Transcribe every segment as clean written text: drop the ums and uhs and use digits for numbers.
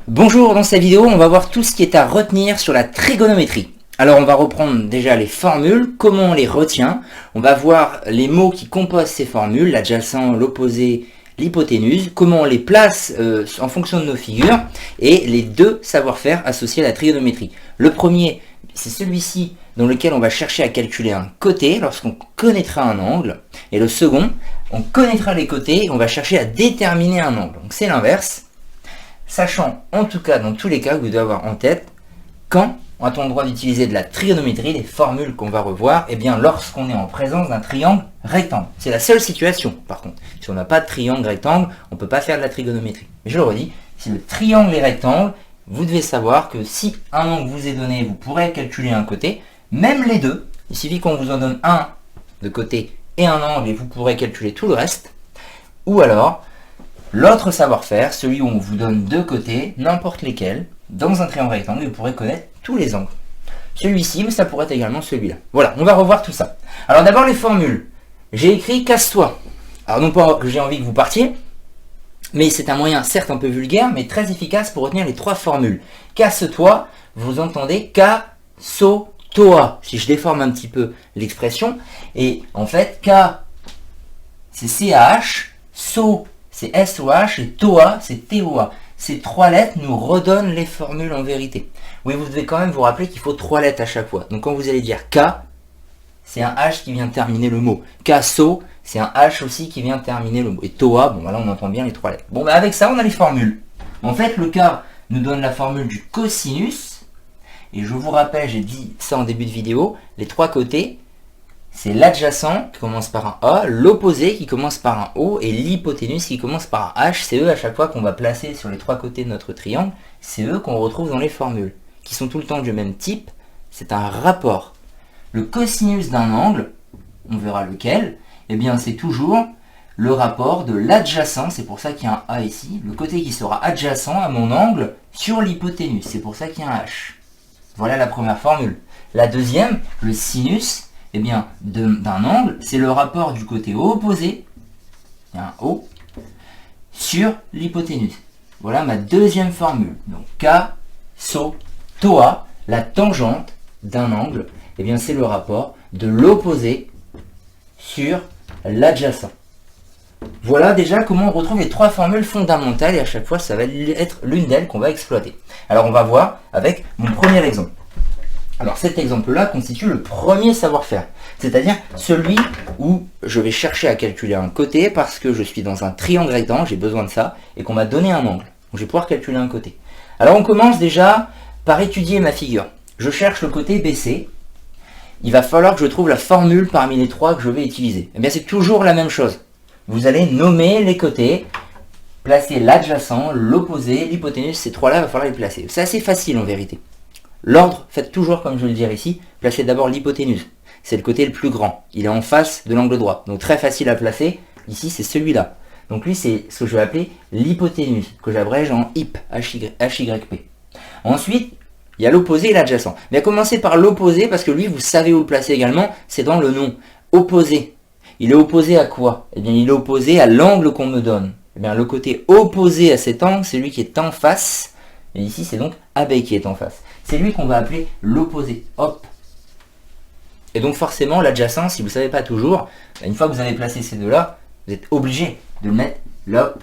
Bonjour, dans cette vidéo, on va voir tout ce qui est à retenir sur la trigonométrie. Alors on va reprendre déjà les formules, comment on les retient. On va voir les mots qui composent ces formules, l'adjacent, l'opposé, l'hypoténuse, comment on les place en fonction de nos figures, et les deux savoir-faire associés à la trigonométrie. Le premier, c'est celui-ci dans lequel on va chercher à calculer un côté lorsqu'on connaîtra un angle. Et le second, on connaîtra les côtés et on va chercher à déterminer un angle. Donc c'est l'inverse. Sachant, en tout cas, dans tous les cas, que vous devez avoir en tête, quand a-t-on le droit d'utiliser de la trigonométrie, les formules qu'on va revoir, eh bien, lorsqu'on est en présence d'un triangle rectangle. C'est la seule situation, par contre. Si on n'a pas de triangle rectangle, on ne peut pas faire de la trigonométrie. Mais je le redis, si le triangle est rectangle, vous devez savoir que si un angle vous est donné, vous pourrez calculer un côté, même les deux. Il suffit qu'on vous en donne un de côté et un angle et vous pourrez calculer tout le reste. Ou alors, l'autre savoir-faire, celui où on vous donne deux côtés, n'importe lesquels, dans un triangle rectangle, vous pourrez connaître tous les angles. Celui-ci, mais ça pourrait être également celui-là. Voilà, on va revoir tout ça. Alors d'abord les formules. J'ai écrit casse-toi. Alors non pas que j'ai envie que vous partiez, mais c'est un moyen certes un peu vulgaire, mais très efficace pour retenir les trois formules. Casse-toi, vous entendez ka-so-toa, si je déforme un petit peu l'expression. Et en fait, ka, c'est C-A-H, so, c'est S-O-H, et toa, c'est T-O-A. Ces trois lettres nous redonnent les formules en vérité. Oui, vous devez quand même vous rappeler qu'il faut trois lettres à chaque fois. Donc quand vous allez dire K, c'est un H qui vient terminer le mot. K-so, c'est un H aussi qui vient terminer le mot. Et Toa, bon voilà, on entend bien les trois lettres. Bon, bah avec ça, on a les formules. En fait, le K nous donne la formule du cosinus. Et je vous rappelle, j'ai dit ça en début de vidéo, les trois côtés, c'est l'adjacent qui commence par un A, l'opposé qui commence par un O et l'hypoténuse qui commence par un H. C'est eux à chaque fois qu'on va placer sur les trois côtés de notre triangle. C'est eux qu'on retrouve dans les formules, qui sont tout le temps du même type. C'est un rapport. Le cosinus d'un angle, on verra lequel, eh bien c'est toujours le rapport de l'adjacent, c'est pour ça qu'il y a un A ici, le côté qui sera adjacent à mon angle sur l'hypoténuse, c'est pour ça qu'il y a un H. Voilà la première formule. La deuxième, le sinus, eh bien, d'un angle, c'est le rapport du côté opposé, il y a un O, sur l'hypoténuse. Voilà ma deuxième formule. Donc, K, So, Toa, la tangente d'un angle, eh bien, c'est le rapport de l'opposé sur l'adjacent. Voilà déjà comment on retrouve les trois formules fondamentales et à chaque fois, ça va être l'une d'elles qu'on va exploiter. Alors, on va voir avec mon premier exemple. Alors cet exemple-là constitue le premier savoir-faire, c'est-à-dire celui où je vais chercher à calculer un côté parce que je suis dans un triangle rectangle, j'ai besoin de ça, et qu'on m'a donné un angle. Donc je vais pouvoir calculer un côté. Alors on commence déjà par étudier ma figure. Je cherche le côté BC. Il va falloir que je trouve la formule parmi les trois que je vais utiliser. Eh bien c'est toujours la même chose. Vous allez nommer les côtés, placer l'adjacent, l'opposé, l'hypoténuse, ces trois-là, il va falloir les placer. C'est assez facile en vérité. L'ordre, faites toujours comme je vais le dire ici, placez d'abord l'hypoténuse. C'est le côté le plus grand. Il est en face de l'angle droit. Donc très facile à placer. Ici, c'est celui-là. Donc lui, c'est ce que je vais appeler l'hypoténuse, que j'abrège en HYP, H-Y-P. Ensuite, il y a l'opposé et l'adjacent. Mais à commencer par l'opposé, parce que lui, vous savez où le placer également, c'est dans le nom. Opposé. Il est opposé à quoi? Eh bien, il est opposé à l'angle qu'on me donne. Eh bien, le côté opposé à cet angle, c'est lui qui est en face. Et ici, c'est donc AB qui est en face. C'est lui qu'on va appeler l'opposé. Hop. Et donc forcément, l'adjacent, si vous ne savez pas toujours, une fois que vous avez placé ces deux-là, vous êtes obligé de le mettre là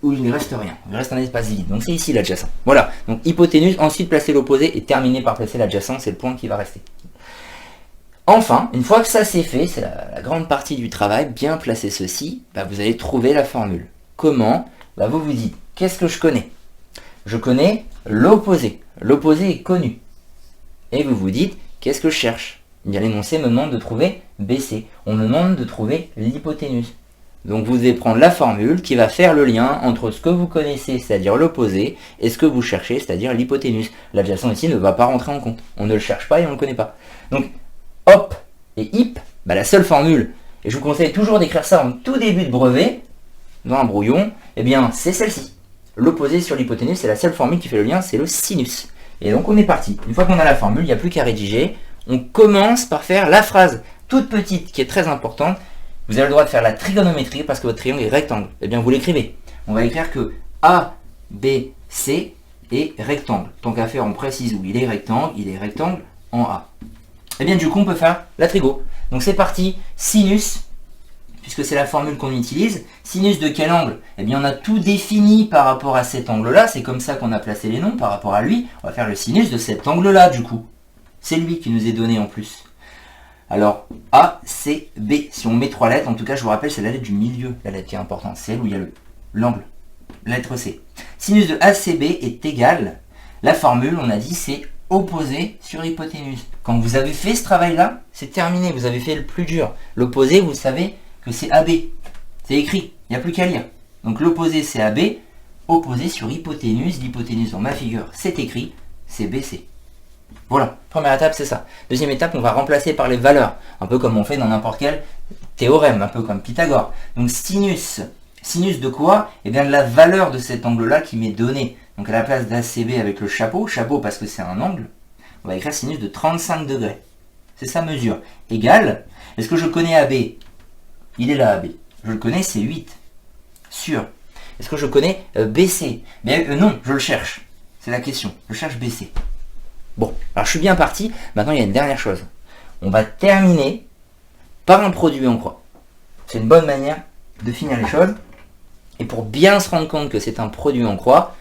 où il ne reste rien. Il reste un espace vide. Donc c'est ici l'adjacent. Voilà. Donc hypoténuse, ensuite placer l'opposé et terminer par placer l'adjacent, c'est le point qui va rester. Enfin, une fois que ça c'est fait, c'est la grande partie du travail, bien placer ceci, vous allez trouver la formule. Comment? Vous vous dites, qu'est-ce que je connais? Je connais l'opposé. L'opposé est connu. Et vous vous dites, qu'est-ce que je cherche? Eh bien, l'énoncé me demande de trouver BC. On me demande de trouver l'hypoténuse. Donc vous devez prendre la formule qui va faire le lien entre ce que vous connaissez, c'est-à-dire l'opposé, et ce que vous cherchez, c'est-à-dire l'hypoténuse. L'adjacent ici ne va pas rentrer en compte. On ne le cherche pas et on ne le connaît pas. Donc, hop et hip, la seule formule, et je vous conseille toujours d'écrire ça en tout début de brevet, dans un brouillon, eh bien, c'est celle-ci. L'opposé sur l'hypoténuse, c'est la seule formule qui fait le lien, c'est le sinus. Et donc on est parti. Une fois qu'on a la formule, il n'y a plus qu'à rédiger. On commence par faire la phrase toute petite qui est très importante. Vous avez le droit de faire la trigonométrie parce que votre triangle est rectangle. Eh bien vous l'écrivez. On va écrire que A, B, C et rectangle. Tant qu'à faire, on précise où il est rectangle en A. Et bien du coup, on peut faire la trigo. Donc c'est parti, sinus, puisque c'est la formule qu'on utilise. Sinus de quel angle? Eh bien on a tout défini par rapport à cet angle-là, c'est comme ça qu'on a placé les noms par rapport à lui. On va faire le sinus de cet angle-là du coup. C'est lui qui nous est donné en plus. Alors, A, C, B. Si on met 3 lettres, en tout cas je vous rappelle, c'est la lettre du milieu, la lettre qui est importante, c'est elle où il y a l'angle, la lettre C. Sinus de ACB est égal, la formule, on a dit, c'est opposé sur hypoténuse. Quand vous avez fait ce travail-là, c'est terminé, vous avez fait le plus dur. L'opposé, vous savez que c'est AB. C'est écrit, il n'y a plus qu'à lire. Donc l'opposé, c'est AB, opposé sur hypoténuse. L'hypoténuse dans ma figure, c'est écrit, c'est BC. Voilà, première étape, c'est ça. Deuxième étape, on va remplacer par les valeurs. Un peu comme on fait dans n'importe quel théorème, un peu comme Pythagore. Donc sinus. Sinus de quoi? Eh bien de la valeur de cet angle-là qui m'est donné. Donc à la place d'ACB avec le chapeau parce que c'est un angle, on va écrire sinus de 35 degrés. C'est sa mesure. Égal, est-ce que je connais AB? Il est là AB. Je le connais, c'est 8. Sûr. Est-ce que je connais BC? Bien non, je le cherche. C'est la question. Je cherche BC. Bon, alors je suis bien parti. Maintenant, il y a une dernière chose. On va terminer par un produit en croix. C'est une bonne manière de finir les choses. Et pour bien se rendre compte que c'est un produit en croix,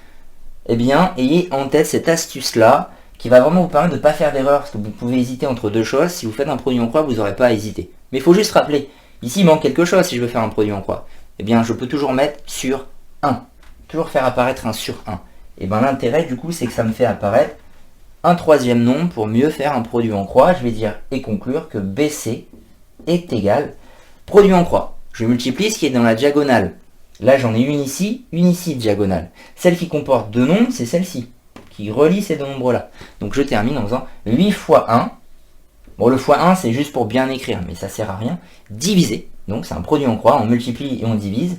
eh bien, ayez en tête cette astuce-là qui va vraiment vous permettre de ne pas faire d'erreur. Parce que vous pouvez hésiter entre deux choses. Si vous faites un produit en croix, vous n'aurez pas à hésiter. Mais il faut juste rappeler, ici, il manque quelque chose si je veux faire un produit en croix. Eh bien, je peux toujours mettre sur 1. Toujours faire apparaître un sur 1. Et bien, l'intérêt, du coup, c'est que ça me fait apparaître un troisième nombre pour mieux faire un produit en croix. Je vais dire et conclure que BC est égal produit en croix. Je multiplie ce qui est dans la diagonale. Là, j'en ai une ici diagonale. Celle qui comporte deux nombres, c'est celle-ci, qui relie ces deux nombres-là. Donc je termine en faisant 8 fois 1. Bon, le fois 1, c'est juste pour bien écrire, mais ça sert à rien. Divisé, donc c'est un produit en croix, on multiplie et on divise.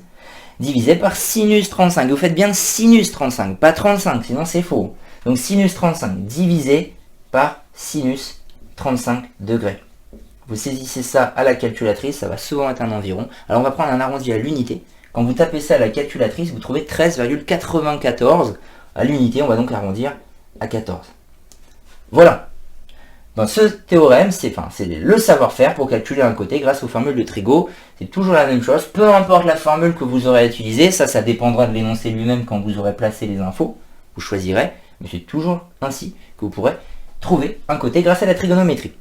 Divisé par sinus 35. Vous faites bien sinus 35, pas 35, sinon c'est faux. Donc sinus 35 divisé par sinus 35 degrés. Vous saisissez ça à la calculatrice, ça va souvent être un environ. Alors on va prendre un arrondi à l'unité. Quand vous tapez ça à la calculatrice, vous trouvez 13,94 à l'unité. On va donc arrondir à 14. Voilà. Dans ce théorème, c'est le savoir-faire pour calculer un côté grâce aux formules de Trigo. C'est toujours la même chose. Peu importe la formule que vous aurez utilisée, ça dépendra de l'énoncé lui-même quand vous aurez placé les infos. Vous choisirez. Mais c'est toujours ainsi que vous pourrez trouver un côté grâce à la trigonométrie.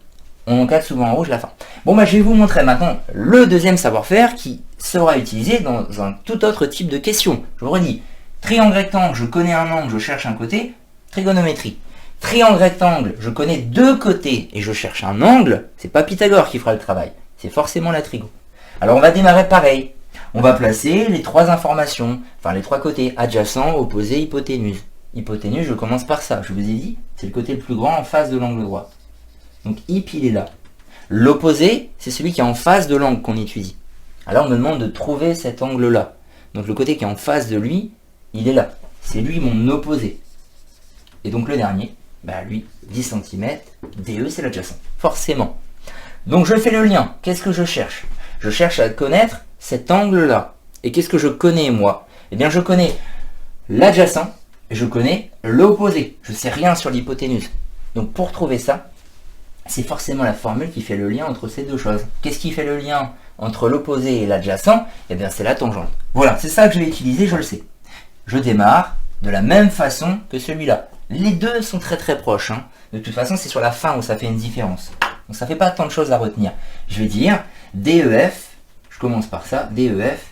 On encadre souvent en rouge la fin. Bon, je vais vous montrer maintenant le deuxième savoir-faire qui sera utilisé dans un tout autre type de question. Je vous redis, triangle rectangle, je connais un angle, je cherche un côté, trigonométrie. Triangle rectangle, je connais deux côtés et je cherche un angle, c'est pas Pythagore qui fera le travail, c'est forcément la trigo. Alors on va démarrer pareil. On va placer les trois informations, les trois côtés, adjacent, opposé, hypoténuse. Hypoténuse, je commence par ça, je vous ai dit, c'est le côté le plus grand en face de l'angle droit. Donc hip, il est là. L'opposé, c'est celui qui est en face de l'angle qu'on étudie. Alors on me demande de trouver cet angle-là. Donc le côté qui est en face de lui, il est là. C'est lui mon opposé. Et donc le dernier, lui, 10 cm, DE, c'est l'adjacent. Forcément. Donc je fais le lien. Qu'est-ce que je cherche? Je cherche à connaître cet angle-là. Et qu'est-ce que je connais, moi? Eh bien, je connais l'adjacent, et je connais l'opposé. Je ne sais rien sur l'hypoténuse. Donc pour trouver ça, c'est forcément la formule qui fait le lien entre ces deux choses. Qu'est-ce qui fait le lien entre l'opposé et l'adjacent? Eh bien, c'est la tangente. Voilà, c'est ça que je vais utiliser, je le sais. Je démarre de la même façon que celui-là. Les deux sont très très proches. De toute façon, c'est sur la fin où ça fait une différence. Donc ça ne fait pas tant de choses à retenir. Je vais dire DEF, je commence par ça, DEF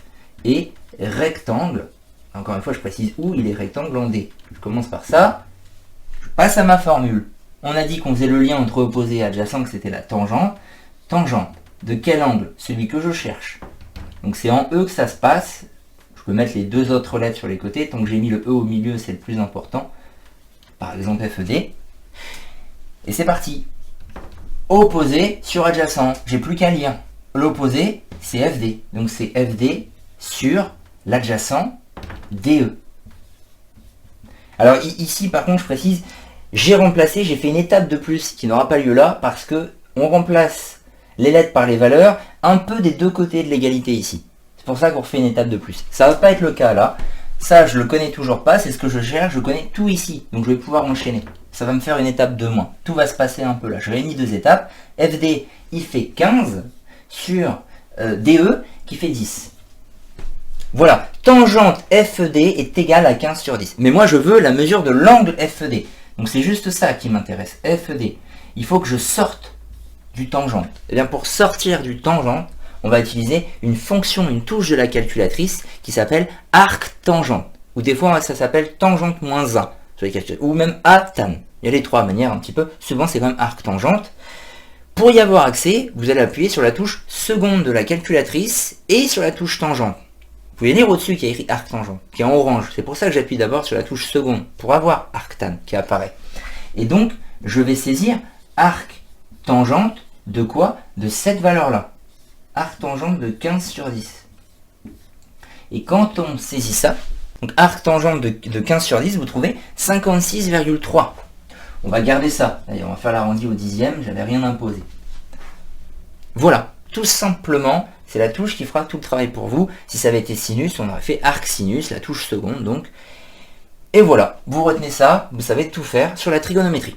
et rectangle. Encore une fois, je précise où il est rectangle en D. Je commence par ça, je passe à ma formule. On a dit qu'on faisait le lien entre opposé et adjacent, que c'était la tangente. Tangente, de quel angle? Celui que je cherche. Donc c'est en E que ça se passe. Je peux mettre les deux autres lettres sur les côtés. Tant que j'ai mis le E au milieu, c'est le plus important. Par exemple FED. Et c'est parti. Opposé sur adjacent. J'ai plus qu'à lire. L'opposé, c'est FD. Donc c'est FD sur l'adjacent DE. Alors ici, par contre, je précise, j'ai remplacé, j'ai fait une étape de plus qui n'aura pas lieu là, parce que on remplace les lettres par les valeurs, un peu des deux côtés de l'égalité ici. C'est pour ça qu'on refait une étape de plus. Ça ne va pas être le cas là. Ça, je le connais toujours pas, c'est ce que je cherche, je connais tout ici. Donc je vais pouvoir enchaîner. Ça va me faire une étape de moins. Tout va se passer un peu là. Je réunis deux étapes. FD, il fait 15 sur DE qui fait 10. Voilà, tangente FED est égale à 15 sur 10. Mais moi, je veux la mesure de l'angle FED. Donc c'est juste ça qui m'intéresse. FED. Il faut que je sorte du tangente. Et bien pour sortir du tangente, on va utiliser une fonction, une touche de la calculatrice qui s'appelle arc-tangente. Ou des fois, ça s'appelle tangente moins 1 sur les calculatrices. Ou même A-tan. Il y a les trois manières un petit peu. Souvent, c'est quand même arc-tangente. Pour y avoir accès, vous allez appuyer sur la touche seconde de la calculatrice et sur la touche tangente. Vous pouvez lire au-dessus qu'il y a écrit arc-tangente, qui est en orange. C'est pour ça que j'appuie d'abord sur la touche seconde, pour avoir arc-tan qui apparaît. Et donc, je vais saisir arc-tangente de quoi? De cette valeur-là. Arc-tangente de 15 sur 10. Et quand on saisit ça, donc arc-tangente de 15 sur 10, vous trouvez 56,3. On va garder ça. D'ailleurs, on va faire l'arrondi au dixième, j'avais rien imposé. Voilà, tout simplement, c'est la touche qui fera tout le travail pour vous. Si ça avait été sinus, on aurait fait arc-sinus, la touche seconde donc. Et voilà, vous retenez ça, vous savez tout faire sur la trigonométrie.